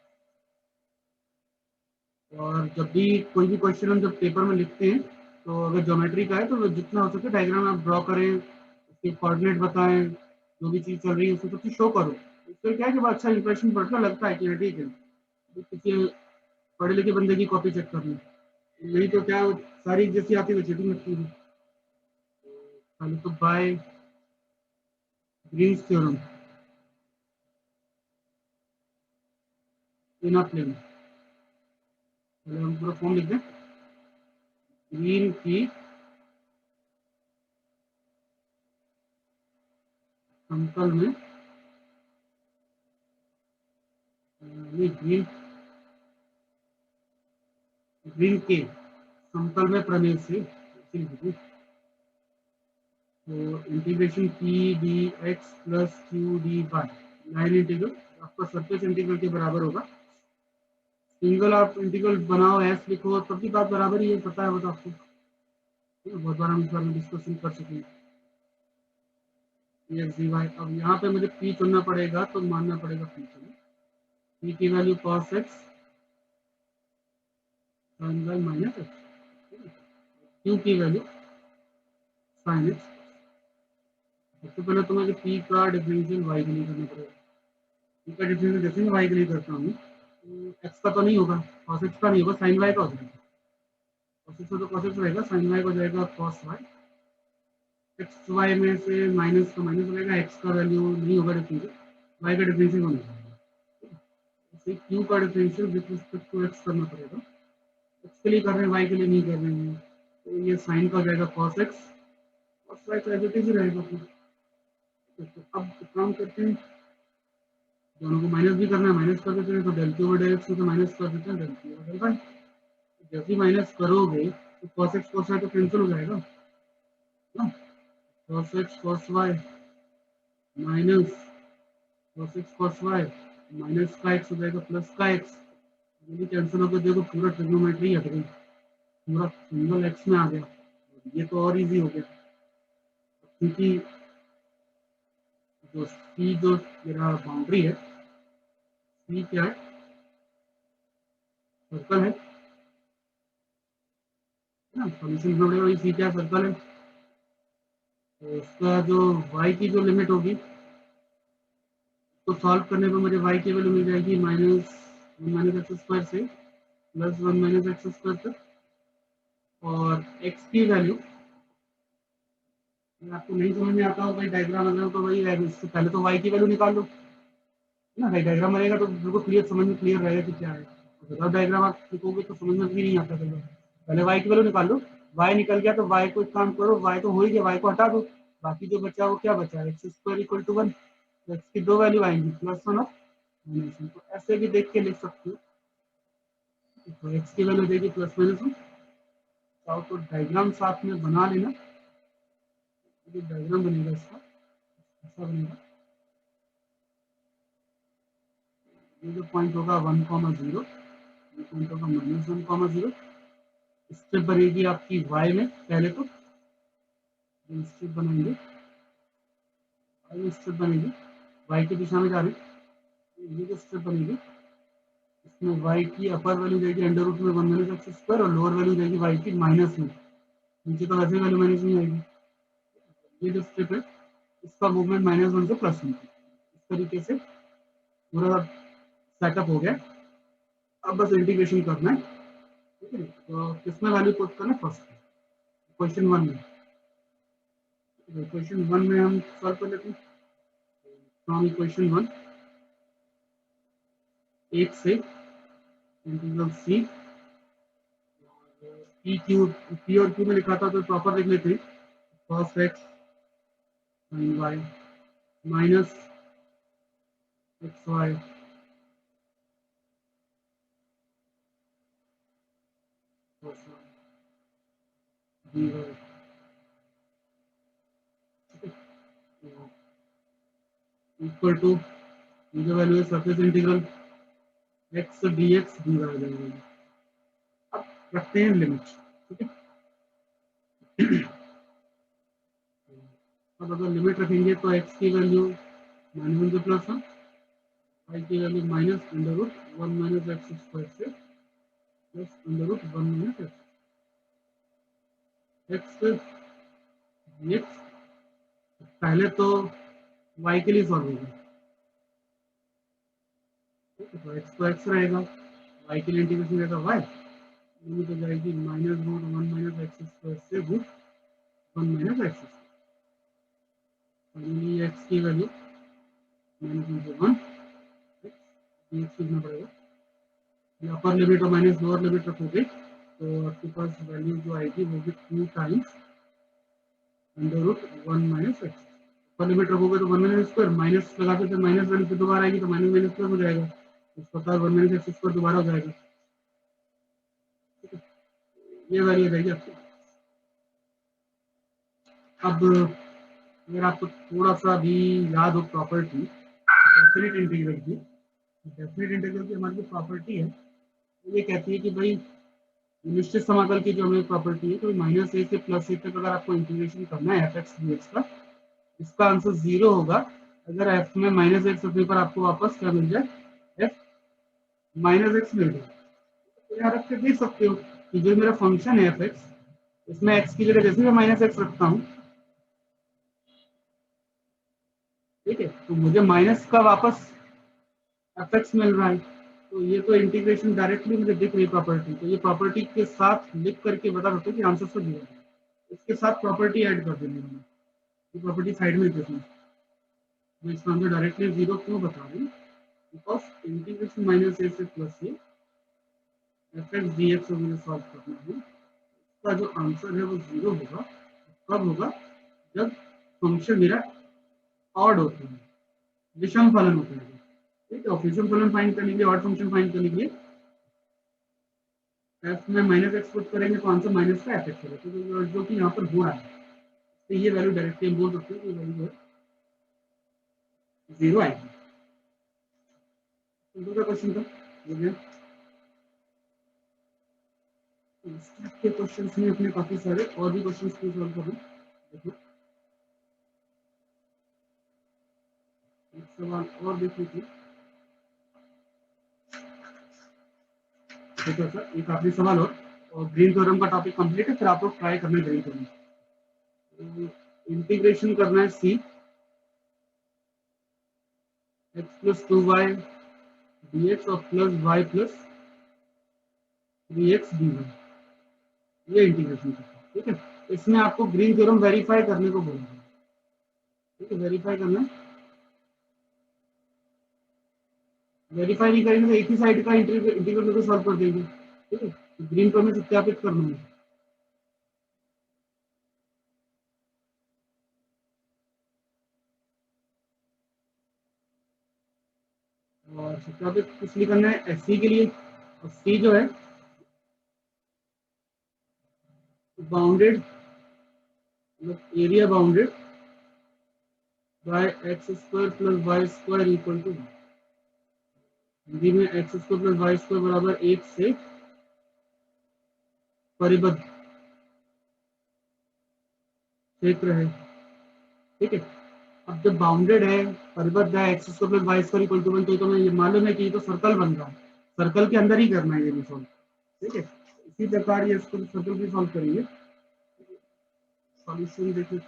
और जब भी कोई भी क्वेश्चन हम जब पेपर में लिखते हैं, तो अगर ज्योमेट्री का है तो जितना हो सके डायग्राम आप ड्रॉ करें, उसके कोऑर्डिनेट बताएं, जो भी चीज़ चल रही है उसको सब चीज़ शो करो। इससे क्या है कि अच्छा इंप्रेशन पड़ता, लगता है कि हाँ ठीक है, किसी पढ़े लिखे बंदे की कॉपी चेक करनी, नहीं तो क्या सारी जैसी आती है चीटिंग लगती है। पहले तो by green's theorem in a plane, पहले हम पूरा फॉर्म लिख दें। ग्रीन की समतल में, ये ग्रीन ग्रीन के समतल में प्रमेय से, तो integration p D x plus Q D y line integral आपका सरफेस इंटीग्रल के बराबर होगा। सिंगल आप इंटीग्रल बनाओ एस लिखो तब भी बात बराबर ही है, पता है वो तो आपको, बहुत बार हम इस बारे में डिस्कशन कर चुके हैं। एक्स डी वाई, अब यहाँ पे मुझे पी चुनना पड़ेगा, तो मानना पड़ेगा पी चुनो। पी की value cos x sine y minus x, q की वैल्यू साइन एक्स। सबसे पहले तो मुझे पी का डिफरेंशियल वाई के लिए करना पड़ेगा। पी का डिफरेंशियल जैसे मैं वाई के लिए करता हूँ, एक्स का तो नहीं होगा, कॉस एक्स का नहीं होगा, साइन वाई का हो जाएगा। कॉस एक्स तो कॉस एक्स रहेगा, साइन वाई का हो जाएगा कॉस वाई। एक्स वाई में से माइनस का माइनस हो जाएगा, एक्स का वैल्यू नहीं होगा डिफरेंशियल, वाई का डिफरेंशियल होना चाहिए। क्यू का differential with respect to x करना पड़ेगा, एक्स के लिए कर रहे हैं वाई के लिए नहीं कर रहे हैं। तो ये साइन का हो जाएगा कॉस एक्स, कॉस वाई का एज ही रहेगा अपना। तो अब काम करते हैं, दोनों को माइनस भी करना है, माइनस कर देते हैं, तो del q over del x में माइनस कर देते हैं del q over del y. जैसे ही माइनस करोगे तो cos x cos y तो कैंसिल हो जाएगा ना, cos x cos y minus cos x cos y minus का x हो जाएगा प्लस का x, ये कैंसिल होकर देखो पूरा ट्रिग्नोमेट्री हट गई, पूरा सिंगल x में आ गया। ये तो और इजी हो गया, क्योंकि जो C जो मेरा बाउंड्री है, C क्या है, सर्कल है, ना। सॉल्यूशन ढूंढ रहे हो, सी क्या सर्कल है, तो इसका जो y की जो लिमिट होगी तो सॉल्व करने पर मुझे y की वैल्यू मिल जाएगी -1 - x² से +1 - x² तक। और x की वैल्यू, अगर आपको नहीं समझ में आता हो भाई डायग्राम वगैरह, तो वही है, इससे पहले तो y की वैल्यू निकाल लो ना भाई। डायग्राम बनेगा तो बिल्कुल क्लियर, समझ में क्लियर रहेगा कि क्या है। विदाउट डायग्राम आप लिखोगे तो समझ में भी नहीं आता कई बार। पहले y की वैल्यू निकाल लो, y निकल गया तो y को एक काम करो, y तो हो ही गया, y को हटा दो, बाकी जो बचा वो क्या बचा, x² = 1। तो x की दो वैल्यू आएंगी, +1 और -1। तो ऐसे भी देख के लिख सकते हो, तो x की वैल्यू देगी +-1। चाहो तो डायग्राम साथ में बना लेना, जो डायग्राम बनेगा इसका ऐसा बनेगा। ये जो पॉइंट होगा 1, 0, ये पॉइंट होगा -1, 0। स्टेप बनेगी आपकी y में, पहले तो स्टेप बनाएंगे, स्टेप बनेगी y की दिशा में जा रही है। ये जो स्टेप बनेगी इसमें y की अपर वैल्यू जाएगी √1 - x² और लोअर वैल्यू जाएगी y की -1। नीचे तो वैसे वैल्यू माइनस नहीं आएगी। ये जो स्टेप है इसका मूवमेंट -1 से +1। इस तरीके से पूरा सेटअप हो गया। अब बस इंटीग्रेशन करना है, ठीक है। तो किसमें वैल्यू पुट करना है, फर्स्ट क्वेश्चन 1 में। क्वेश्चन 1 में हम सॉल्व कर लेते हैं। फ्रॉम इक्वेशन 1 1 से integral c p q, p और q में लिखा था तो प्रॉपर लिख लेते हैं। cos x sin y minus xy cos y dy, equal to जो वैल्यू है surface integral x dx dy जाएगी। अब रखते हैं लिमिट, ठीक है। अब अगर लिमिट रखेंगे तो x की वैल्यू -1 से +1, y की वैल्यू -√1 - x² से +√1 - x dx। पहले तो y के लिए सॉल्व होगा, तो x तो x रहेगा, y के लिए इंटीग्रेशन रहेगा y, लिमिट हो जाएगी -√1 - x² से √1 - x। फाइनली x की वैल्यू -1 से 1 dx लिखना पड़ेगा। अपर लिमिट और माइनस लोअर लिमिट रखोगे तो आपके पास वैल्यू जो आएगी वो भी 2 टाइम्स √1 - x। अपर लिमिट रखोगे तो 1 - माइनस लगाते थे, माइनस वैल्यू फिर दोबारा आएगी तो माइनस माइनस प्लस हो जाएगा। इस प्रकार 1 - x² दोबारा हो जाएगा, ये वैल्यू आ जाएगी आपकी। अब अगर आपको थोड़ा सा भी याद हो प्रॉपर्टी डेफिनेट इंटीग्रल की, डेफिनेट इंटीग्रल की हमारी जो प्रॉपर्टी है ये कहती है कि भाई निश्चित समाकल की जो हमें प्रॉपर्टी है, तो -a से +a तक अगर आपको इंटीग्रेशन करना है f(x) dx का, इसका आंसर 0 होगा अगर f में -x रखने पर आपको वापस क्या मिल जाए, f -x मिल जाए। तो यहाँ रख के देख सकते हो कि जो मेरा फंक्शन है f(x), इसमें x की जगह जैसे मैं -x रखता हूँ, ठीक है, तो मुझे माइनस का वापस f(x) मिल रहा है। तो ये तो इंटीग्रेशन डायरेक्टली मुझे दिख रही प्रॉपर्टी, तो ये प्रॉपर्टी के साथ लिख करके बता सकते कि आंसर से दिया, इसके साथ प्रॉपर्टी ऐड कर देंगे मैंने, ये प्रॉपर्टी साइड में लिखी है। मैं इसका आंसर डायरेक्टली 0 क्यों बता रही हूँ, बिकॉज इंटीग्रेशन -a से +a f(x) dx को मुझे सॉल्व करना है, इसका जो आंसर है वो 0 होगा। कब होगा, जब फंक्शन मेरा ऑड होता है, विषम फलन होता है, ठीक है। विषम फलन फाइंड करने के लिए, ऑड फंक्शन फाइंड करने के लिए f में -x पुट करेंगे तो आंसर माइनस का f(x) होगा, तो जो कि यहाँ पर हो रहा है, तो ये वैल्यू डायरेक्टली हम बोल सकते हैं कि वैल्यू है 0 आएगी। दूसरा क्वेश्चन था के क्वेश्चंस में अपने काफी सारे और भी क्वेश्चंस को सॉल्व करूं। देखो एक सवाल और देख लीजिए, देखो सर एक आखिरी सवाल और, और ग्रीन थ्योरम का टॉपिक कंप्लीट है, फिर आप लोग ट्राई करना ग्रीन थ्योरम। इंटीग्रेशन करना है C x plus 2y dx और plus y plus 3x dy, ये इंटीग्रेशन करना है। ठीक है, इसमें आपको ग्रीन थ्योरम वेरीफाई करने को बोला है। ठीक है, वेरीफाई करना है। वेरीफाई नहीं करेंगे तो एक ही साइड का इंटीग्रल लेकर सॉल्व कर देंगे। ठीक है, ग्रीन थ्योरम में सत्यापित करना है। और सत्यापित इसलिए करना है एस सी के लिए, और सी जो है bounded, area bounded by x square plus Y square equal to, Hindi में x square plus Y square बराबर 1 से परिबद्ध क्षेत्र है। ठीक है, अब जब बाउंडेड है, परिबद्ध है, x square plus Y square equal to 1, तो हमें ये मालूम है कि ये तो सर्कल बन रहा है, सर्कल के अंदर ही करना है ये भी सॉल्व। ठीक है, इसी प्रकार ये इसको सर्कल भी सॉल्व करेंगे। सॉल्यूशन देखिए,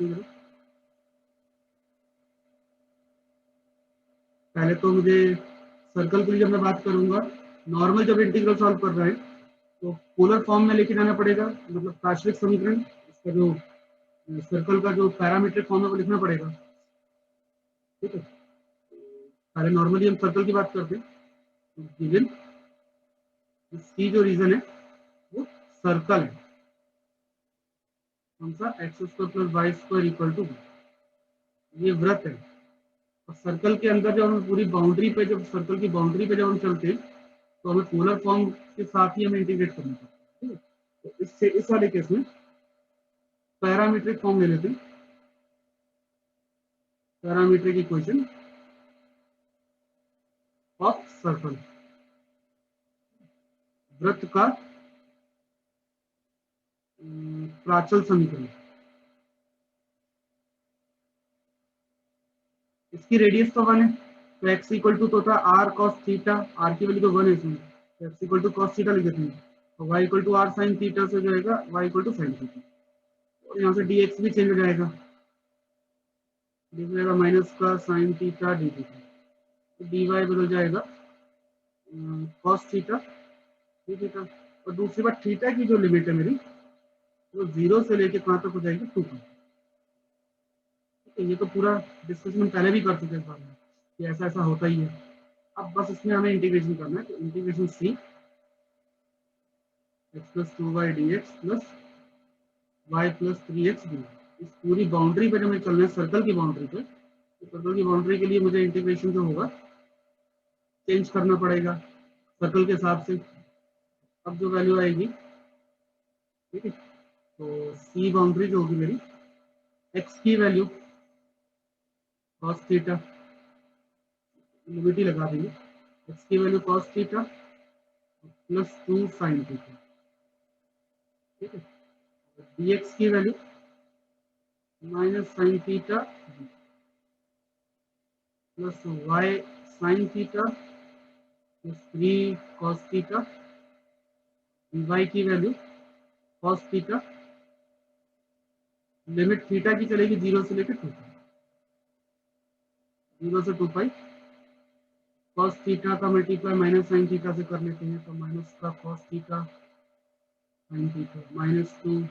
पहले तो मुझे सर्कल के लिए जब मैं बात करूंगा, नॉर्मल जब इंटीग्रल सॉल्व कर रहे हैं तो पोलर फॉर्म में लेके जाना पड़ेगा, मतलब पार्शियल समीकरण, इसका जो सर्कल का जो पैरामीट्रिक फॉर्म है वो लिखना पड़ेगा। ठीक है, पहले नॉर्मली हम सर्कल की बात करते हैं, तो गिवन सी जो रीजन है वो सर्कल है, कौन सा, x square plus Y square equal to, ये वृत्त है। और सर्कल के अंदर जब हम पूरी बाउंड्री पे, जब सर्कल की बाउंड्री पे जब हम चलते हैं तो हमें पोलर फॉर्म के साथ ही हमें इंटीग्रेट करना पड़ता है। तो इससे इस वाले केस में पैरामीट्रिक फॉर्म ले लेते हैं, पैरामीट्रिक इक्वेशन ऑफ सर्कल, वृत्त का प्राचल समीकरण। इसकी रेडियस तो 1 है, तो एक्स इक्वल टू तो था आर कॉस थीटा, आर की वैल्यू तो 1 है इसमें, तो x equal to cos theta लिख देते हैं, तो y equal to r sine theta से जाएगा y equal to sine theta, और यहाँ से डी एक्स भी चेंज हो जाएगा, जाएगा माइनस का साइन थीटा डी थीटा, तो डी वाई बदल जाएगा कॉस थीटा डी थीटा। और दूसरी बात, थीटा की जो लिमिट है मेरी वो 0 से लेके कहाँ तक हो जाएगी, 2 तक। ये तो पूरा डिस्कशन पहले भी कर चुके हैं इस बारे में कि ऐसा ऐसा होता ही है। अब बस इसमें हमें इंटीग्रेशन करना है, तो integration C x plus 2y dx plus y plus 3x dy, इस पूरी बाउंड्री पे जब हमें चलना है सर्कल की बाउंड्री पे, तो सर्कल की बाउंड्री के लिए मुझे इंटीग्रेशन जो होगा चेंज करना पड़ेगा सर्कल के हिसाब से। अब जो वैल्यू आएगी, ठीक है, तो सी बाउंड्री जो होगी मेरी, एक्स की वैल्यू कॉस थीटा, लिमिट ही लगा देंगे, एक्स की value cos theta plus 2 sine theta. ठीक है, dx की value minus sine theta plus y sine theta plus 3 cos theta, dy की value cos theta, limit theta की चलेगी 0 से लेकर 2 पाई, 0 से 2 पाई, कॉस थीटा का मल्टीप्लाई माइनस साइन थीटा से कर लेते हैं, तो माइनस का cos theta sine theta minus 2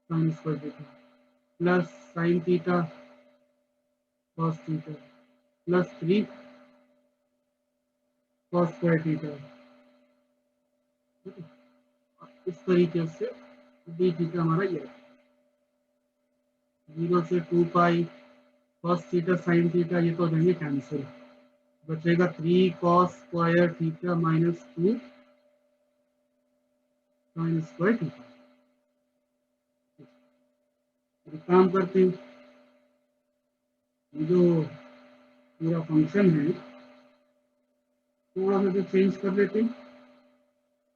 sine square theta plus sine theta cos theta plus 3 cos square theta. इस तरीके से डी थीटा हमारा ये 0 से 2 pi cos theta sine theta, ये तो हो जाएंगे कैंसिल, बचेगा 3 cos square theta minus 2 sine square theta. काम करते हैं, जो पूरा फंक्शन है थोड़ा सा चेंज कर लेते हैं।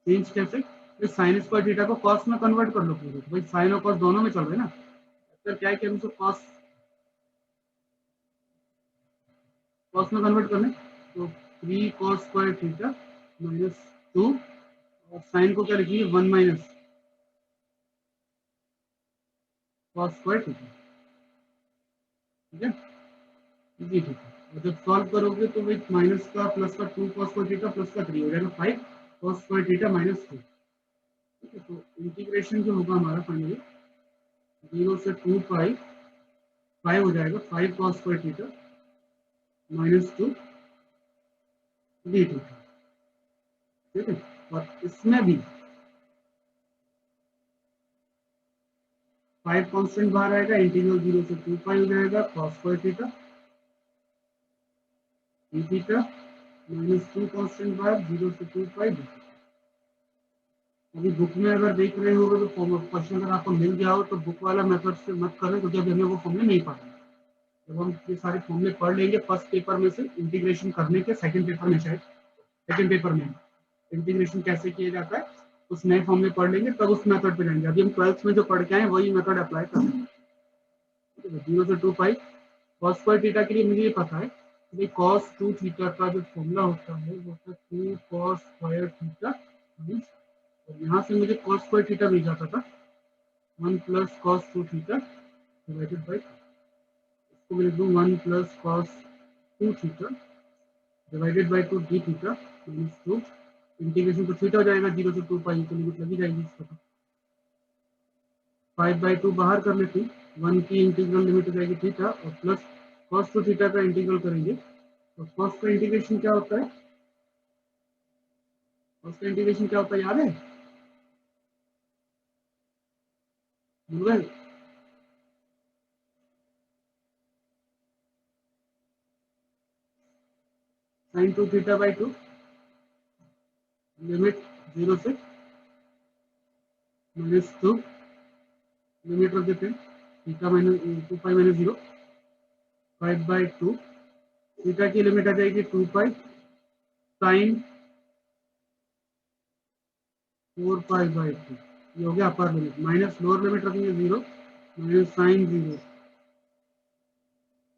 चेंज कैसे, साइन स्क्वायर थीटा को कॉस में कन्वर्ट कर लो पूरे, तो भाई साइन और कॉस दोनों में चल रहे हैं ना, तो क्या है कि हम इसको कॉस में कन्वर्ट करना है, तो 3 कॉस स्क्वायर थीटा माइनस 2 और साइन को क्या लिखेंगे 1 माइनस कॉस स्क्वायर थीटा, ठीक है जी ठीक है। और जब सॉल्व करोगे तो भाई माइनस का प्लस का 2 कॉस स्क्वायर थीटा प्लस का 3 हो जाएगा 5 कॉस स्क्वायर थीटा माइनस 2, ठीक है। तो इंटीग्रेशन जो होगा हमारा फाइनली 0 से 2 पाई 5 हो जाएगा 5 cos square theta minus 2 D theta, ठीक है। और इसमें भी 5 कांस्टेंट बाहर आएगा, इंटीग्रल 0 से 2 पाई हो जाएगा cos square theta D theta minus 2 constant बाहर 0 से 2 पाई डी थीटा। अभी बुक में अगर देख रहे हो तो क्वेश्चन अगर आपको मिल गया हो तो बुक वाला मेथड से मत करें, क्योंकि अभी हमें वो फॉर्मूले नहीं पढ़ना। जब हम ये सारे फॉर्मूले पढ़ लेंगे फर्स्ट पेपर में से इंटीग्रेशन करने के, सेकंड पेपर में शायद सेकंड पेपर में इंटीग्रेशन कैसे किया जाता है उस नए फॉर्मूले पढ़ लेंगे, तब उस मेथड पे जाएंगे। अभी हम 12th में जो पढ़ के आए वही मेथड अप्लाई करेंगे। 0 से 2 पाई कॉस स्क्वायर थीटा के लिए मुझे ये पता है कि कॉस 2 थीटा का जो फॉर्मूला होता है वो होता है 2 कॉस स्क्वायर थीटा, और यहाँ से मुझे कॉस स्क्वायर थीटा मिल जाता था 1 plus cos 2 theta divided by, इसको मैं लिख दूँ 1 plus cos 2 theta divided by 2 D theta minus 2, integration तो थीटा हो जाएगा 0 से 2 पाई, तो लिमिट लगी जाएगी इसको। 5/2 बाहर कर लेते हैं, 1 की इंटीग्रल लिमिट हो जाएगी थीटा और प्लस cos 2 थीटा का इंटीग्रल करेंगे। तो cos का इंटीग्रेशन क्या होता है, cos का इंटीग्रेशन क्या होता है याद है, भूल गए? sin 2 थीटा बाई 2 लिमिट 0 से -2 लिमिट रख देते हैं theta minus 2 pi minus 0 5/2 theta की लिमिट आ जाएगी 2 पाई साइन 4 पाई बाई 2, ये हो गया अपर लिमिट, माइनस लोअर लिमिट रखेंगे 0 माइनस साइन 0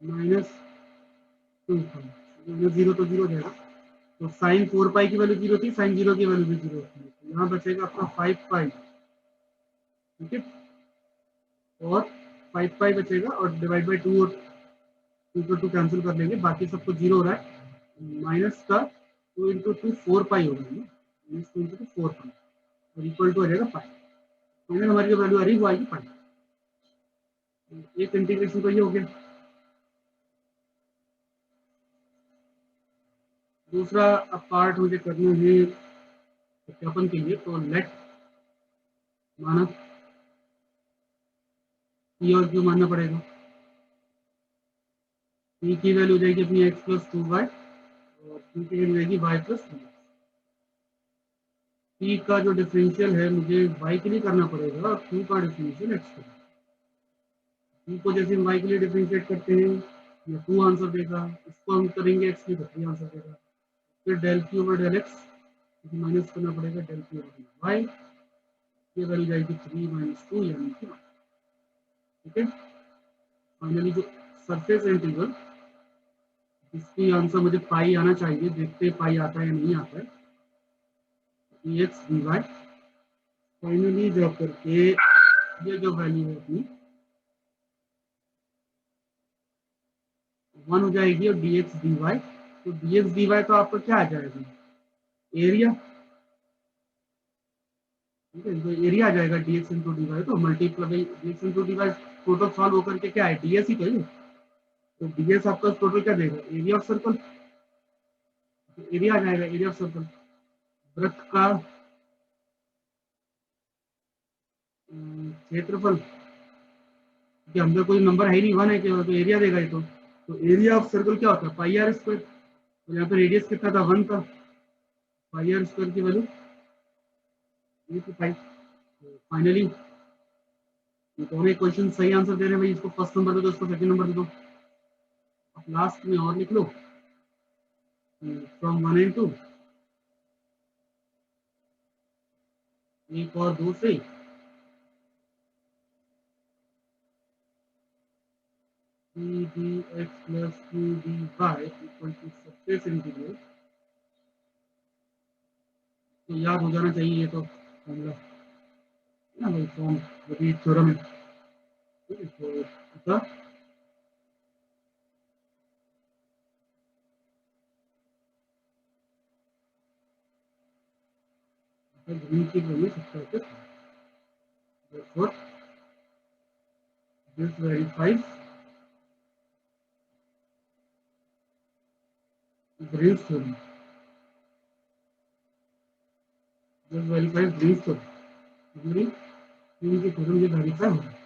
माइनस 2 पाई, 0 तो 0 जाएगा। तो साइन 4 पाई की वैल्यू 0 थी, साइन 0 की वैल्यू भी 0 थी, तो यहाँ बचेगा आपका 5 पाई, ठीक है। और 5 पाई बचेगा और डिवाइड बाई 2 और 2 कैंसिल कर लेंगे, बाकी सबको 0 हो रहा है। माइनस का 2 इंटू 2 4 पाई होगा, माइनस 2 इंटू 4 पाई और इक्वल टू आ जाएगा पाई। तो हमारी जो वैल्यू आ रही है वो आएगी पाई। एक इंटीग्रेशन तो ये हो गया। दूसरा अब पार्ट मुझे करना है सत्यापन के लिए, तो लेट माना पी और क्यू मानना पड़ेगा। पी की वैल्यू हो जाएगी अपनी x प्लस 2y और क्यू की वैल्यू जाएगी y प्लस 2। पी का जो डिफरेंशियल है मुझे y के लिए करना पड़ेगा और क्यू का डिफरेंशियल x के लिए। पी को जैसे हम y के लिए डिफरेंशिएट करते हैं या 2 आंसर देगा, इसको हम करेंगे x के लिए 3 आंसर देगा। फिर del q over del x minus करना पड़ेगा डेल क्यू ओवर वाई, ये वैल्यू जाएगी 3 माइनस 2 यानी कि 1, ठीक है। फाइनली जो सरफेस इंटीग्रल इसकी आंसर मुझे पाई आना चाहिए, देखते हैं पाई आता है या नहीं आता है। dx dy फाइनली जॉब करके ये जो वैल्यू है अपनी 1 हो जाएगी और dx dy, तो dx dy तो आपका क्या आ जाएगा एरिया, ठीक है। तो एरिया आ जाएगा dx इंटू डी वाई, तो multiply dx into d y total solve होकर के क्या है ds ही तो है। तो ds आपका टोटल क्या देगा एरिया ऑफ सर्कल, एरिया आ जाएगा एरिया ऑफ सर्कल वृत्त का क्षेत्रफल, कि अंदर कोई नंबर है ही नहीं 1 है केवल, तो एरिया देगा ही। तो एरिया ऑफ सर्कल क्या होता है पाई आर स्क्वायर, तो यहाँ पे रेडियस कितना था 1 था, पाई आर स्क्वायर की वैल्यू ये थी पाई। फाइनली दोनों क्वेश्चन सही आंसर दे रहे हैं भाई, इसको फर्स्ट नंबर दे दो, इसको सेकंड नंबर दे दो। अब लास्ट में और लिख लो फ्रॉम 1 and 2, एक और दो से dx plus qdy equal to surface integral तो याद हो जाना चाहिए ये तो फॉर्मूला ना भाई, फॉर्म वही थ्योरम है। ठीक है, तो इसका ग्रीन की वैल्यू सबसे ऊपर, therefore this verifies Green's theorem. This verifies Green's theorem. Green की थ्योरम ये वेरीफाई होगा।